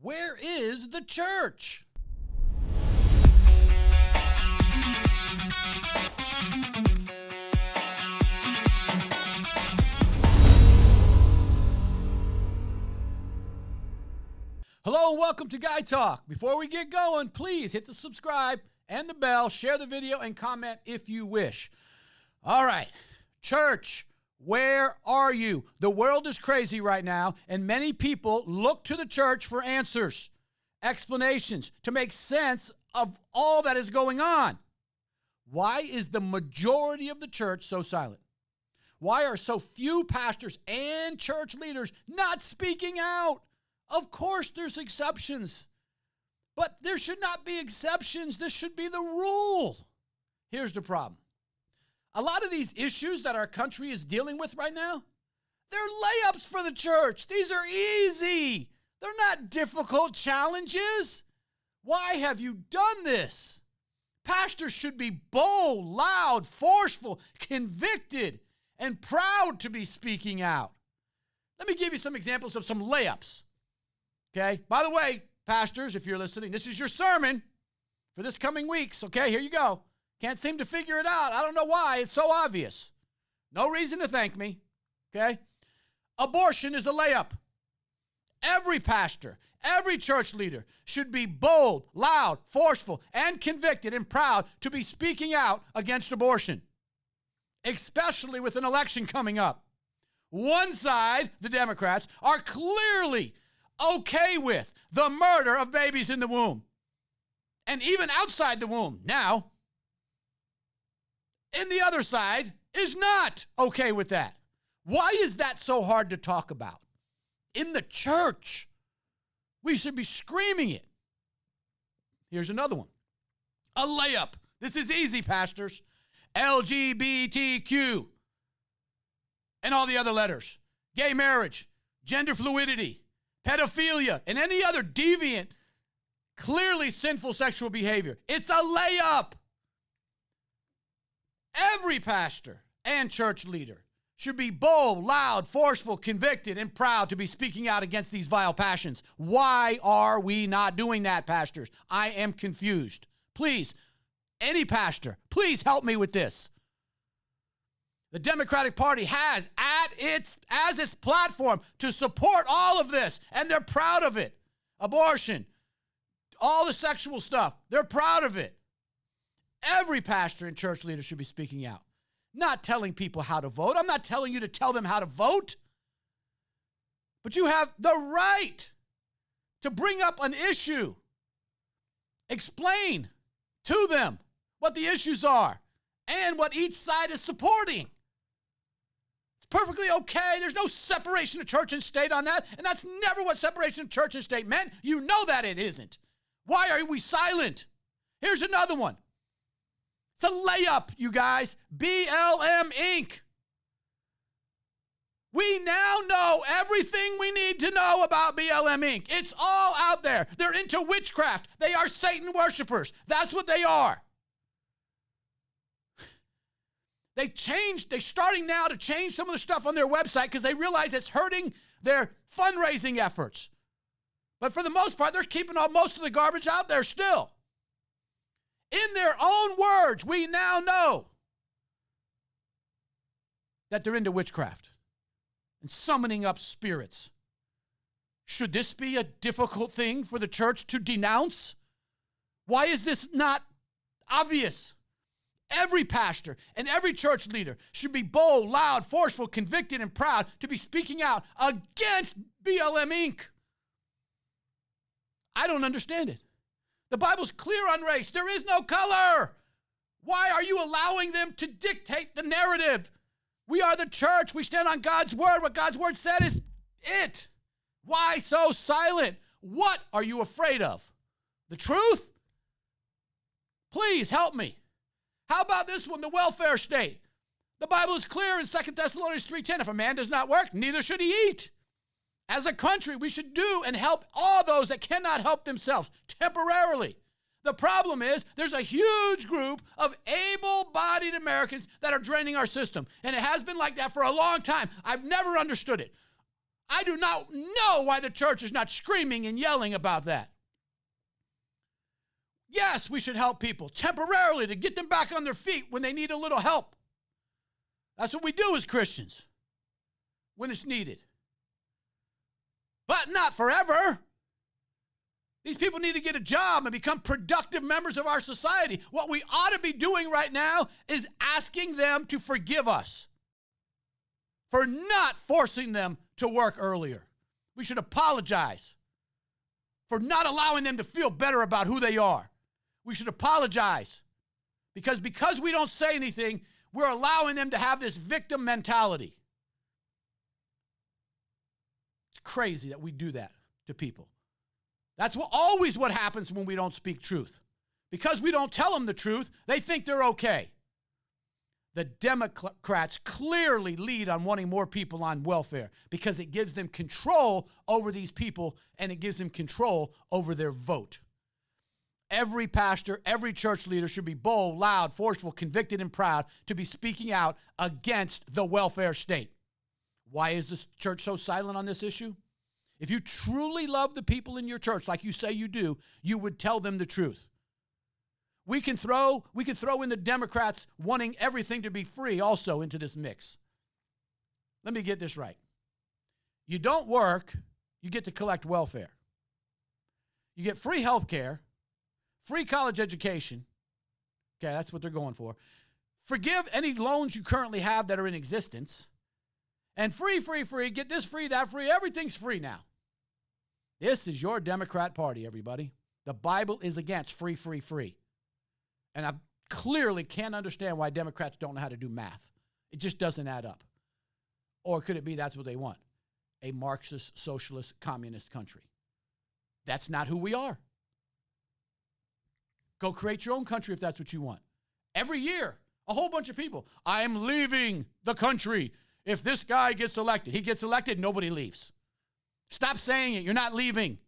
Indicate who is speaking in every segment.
Speaker 1: Where is the church? Hello and welcome to Guy Talk. Before we get going, please hit the subscribe and the bell, share the video, and comment if you wish. All right, church, where are you? The world is crazy right now, and many people look to the church for answers, explanations, to make sense of all that is going on. Why is the majority of the church so silent? Why are so few pastors and church leaders not speaking out? Of course, there's exceptions, but there should not be exceptions. This should be the rule. Here's the problem. A lot of these issues that our country is dealing with right now, they're layups for the church. These are easy. They're not difficult challenges. Why have you done this? Pastors should be bold, loud, forceful, convicted, and proud to be speaking out. Let me give you some examples of some layups. Okay? By the way, pastors, if you're listening, this is your sermon for this coming weeks. Okay, here you go. Can't seem to figure it out. I don't know why. It's so obvious. No reason to thank me. Okay? Abortion is a layup. Every pastor, every church leader should be bold, loud, forceful, and convicted and proud to be speaking out against abortion, especially with an election coming up. One side, the Democrats, are clearly okay with the murder of babies in the womb and even outside the womb now. And the other side is not okay with that. Why is that so hard to talk about? In the church, we should be screaming it. Here's another one. A layup. This is easy, pastors. LGBTQ and all the other letters. Gay marriage, gender fluidity, pedophilia, and any other deviant, clearly sinful sexual behavior. It's a layup. Every pastor and church leader should be bold, loud, forceful, convicted, and proud to be speaking out against these vile passions. Why are we not doing that, pastors? I am confused. Please, any pastor, please help me with this. The Democratic Party has as its platform to support all of this, and they're proud of it. Abortion, all the sexual stuff, they're proud of it. Every pastor and church leader should be speaking out, not telling people how to vote. I'm not telling you to tell them how to vote, but you have the right to bring up an issue, explain to them what the issues are and what each side is supporting. Perfectly okay. There's no separation of church and state on that, and that's never what separation of church and state meant. You know that it isn't. Why are we silent? Here's another one. It's a layup, you guys. BLM Inc. We now know everything we need to know about BLM Inc. It's all out there. They're into witchcraft. They are Satan worshipers. That's what they are. They're starting now to change some of the stuff on their website because they realize it's hurting their fundraising efforts. But for the most part, they're keeping most of the garbage out there still. In their own words, we now know that they're into witchcraft and summoning up spirits. Should this be a difficult thing for the church to denounce? Why is this not obvious? Every pastor and every church leader should be bold, loud, forceful, convicted, and proud to be speaking out against BLM Inc. I don't understand it. The Bible's clear on race. There is no color. Why are you allowing them to dictate the narrative? We are the church. We stand on God's word. What God's word said is it. Why so silent? What are you afraid of? The truth? Please help me. How about this one, the welfare state? The Bible is clear in 2 Thessalonians 3:10. If a man does not work, neither should he eat. As a country, we should do and help all those that cannot help themselves temporarily. The problem is there's a huge group of able-bodied Americans that are draining our system, and it has been like that for a long time. I've never understood it. I do not know why the church is not screaming and yelling about that. Yes, we should help people temporarily to get them back on their feet when they need a little help. That's what we do as Christians when it's needed. But not forever. These people need to get a job and become productive members of our society. What we ought to be doing right now is asking them to forgive us for not forcing them to work earlier. We should apologize for not allowing them to feel better about who they are. We should apologize because we don't say anything, we're allowing them to have this victim mentality. It's crazy that we do that to people. That's always what happens when we don't speak truth. Because we don't tell them the truth, they think they're okay. The Democrats clearly lead on wanting more people on welfare because it gives them control over these people and it gives them control over their vote. Every pastor, every church leader should be bold, loud, forceful, convicted, and proud to be speaking out against the welfare state. Why is the church so silent on this issue? If you truly love the people in your church like you say you do, you would tell them the truth. We can throw in the Democrats wanting everything to be free also into this mix. Let me get this right. You don't work, you get to collect welfare. You get free health care, free college education. Okay, that's what they're going for. Forgive any loans you currently have that are in existence. And free, get this free, that free, everything's free now. This is your Democrat Party, everybody. The Bible is against free. And I clearly can't understand why Democrats don't know how to do math. It just doesn't add up. Or could it be that's what they want? A Marxist, socialist, communist country. That's not who we are. Go create your own country if that's what you want. Every year, a whole bunch of people. I am leaving the country. If this guy gets elected, he gets elected, nobody leaves. Stop saying it. You're not leaving.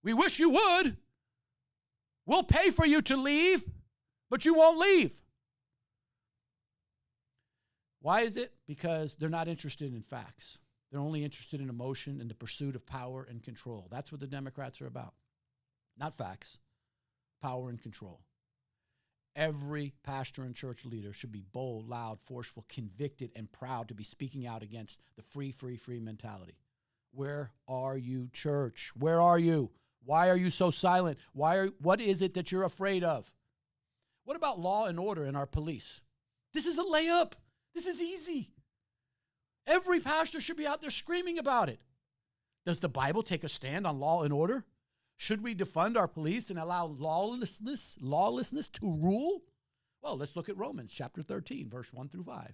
Speaker 1: We wish you would. We'll pay for you to leave, but you won't leave. Why is it? Because they're not interested in facts. They're only interested in emotion and the pursuit of power and control. That's what the Democrats are about. Not facts, power and control. Every pastor and church leader should be bold, loud, forceful, convicted, and proud to be speaking out against the free mentality. Where are you, church? Where are you? Why are you so silent? What is it that you're afraid of? What about law and order in our police? This is a layup. This is easy. Every pastor should be out there screaming about it. Does the Bible take a stand on law and order? Should we defund our police and allow lawlessness to rule? Well, let's look at Romans chapter 13, verse 1 through 5.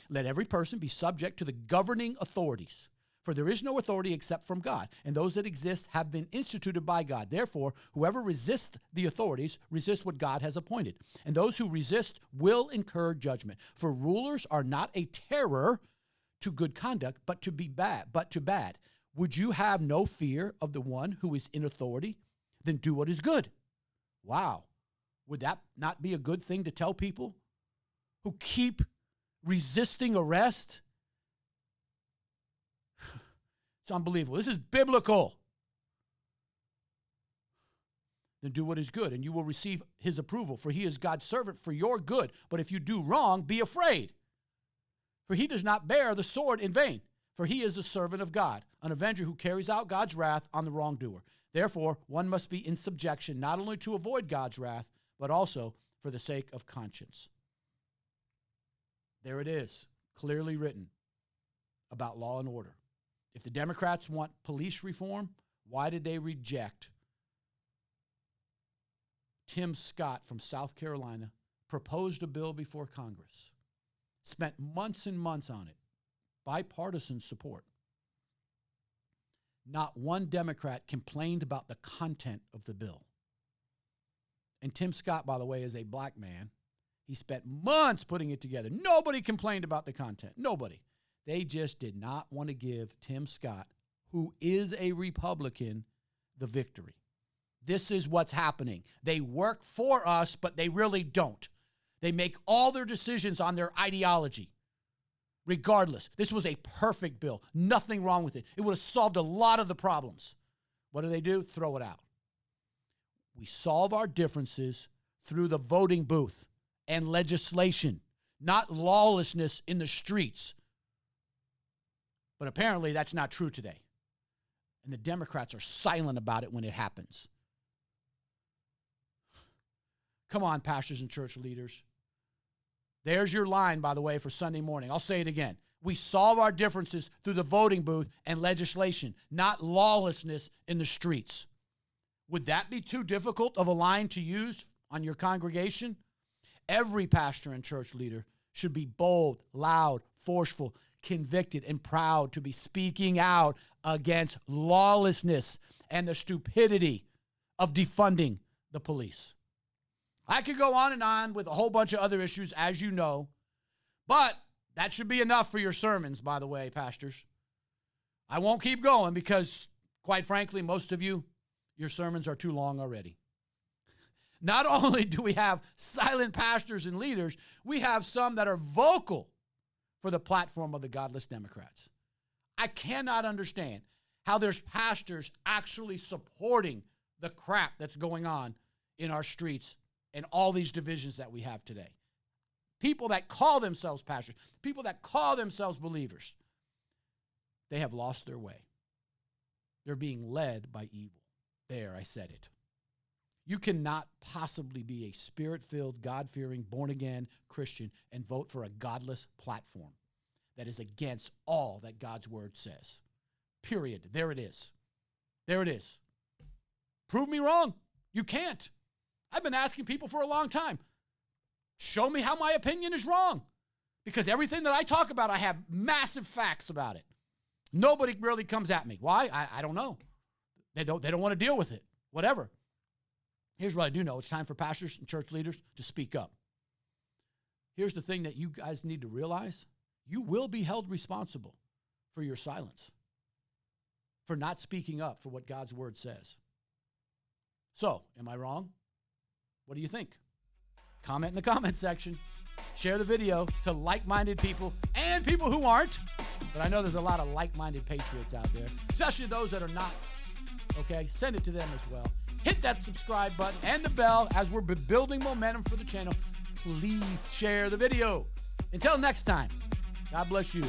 Speaker 1: Let every person be subject to the governing authorities. For there is no authority except from God, and those that exist have been instituted by God. Therefore, whoever resists the authorities resists what God has appointed, and those who resist will incur judgment. For rulers are not a terror to good conduct, but to bad. Would you have no fear of the one who is in authority? Then do what is good. Wow. Would that not be a good thing to tell people who keep resisting arrest? It's unbelievable. This is biblical. Then do what is good, and you will receive his approval, for he is God's servant for your good. But if you do wrong, be afraid. For he does not bear the sword in vain, for he is the servant of God, an avenger who carries out God's wrath on the wrongdoer. Therefore, one must be in subjection, not only to avoid God's wrath, but also for the sake of conscience. There it is, clearly written about law and order. If the Democrats want police reform, why did they reject Tim Scott from South Carolina, proposed a bill before Congress, spent months and months on it, bipartisan support. Not one Democrat complained about the content of the bill. And Tim Scott, by the way, is a black man. He spent months putting it together. Nobody complained about the content. Nobody. They just did not want to give Tim Scott, who is a Republican, the victory. This is what's happening. They work for us, but they really don't. They make all their decisions on their ideology. Regardless, this was a perfect bill. Nothing wrong with it. It would have solved a lot of the problems. What do? Throw it out. We solve our differences through the voting booth and legislation, not lawlessness in the streets. But apparently that's not true today. And the Democrats are silent about it when it happens. Come on, pastors and church leaders. There's your line, by the way, for Sunday morning. I'll say it again. We solve our differences through the voting booth and legislation, not lawlessness in the streets. Would that be too difficult of a line to use on your congregation? Every pastor and church leader should be bold, loud, forceful, convicted, and proud to be speaking out against lawlessness and the stupidity of defunding the police. I could go on and on with a whole bunch of other issues, as you know, but that should be enough for your sermons, by the way, pastors. I won't keep going because, quite frankly, most of you, your sermons are too long already. Not only do we have silent pastors and leaders, we have some that are vocal for the platform of the godless Democrats. I cannot understand how there's pastors actually supporting the crap that's going on in our streets and all these divisions that we have today. People that call themselves pastors, people that call themselves believers, they have lost their way. They're being led by evil. There, I said it. You cannot possibly be a spirit-filled, God-fearing, born-again Christian and vote for a godless platform that is against all that God's word says. Period. There it is. There it is. Prove me wrong. You can't. I've been asking people for a long time. Show me how my opinion is wrong. Because everything that I talk about, I have massive facts about it. Nobody really comes at me. Why? I don't know. They don't want to deal with it. Whatever. Here's what I do know. It's time for pastors and church leaders to speak up. Here's the thing that you guys need to realize. You will be held responsible for your silence, for not speaking up for what God's word says. So, am I wrong? What do you think? Comment in the comment section. Share the video to like-minded people and people who aren't. But I know there's a lot of like-minded patriots out there, especially those that are not. Okay, send it to them as well. Hit that subscribe button and the bell as we're building momentum for the channel. Please share the video. Until next time, God bless you.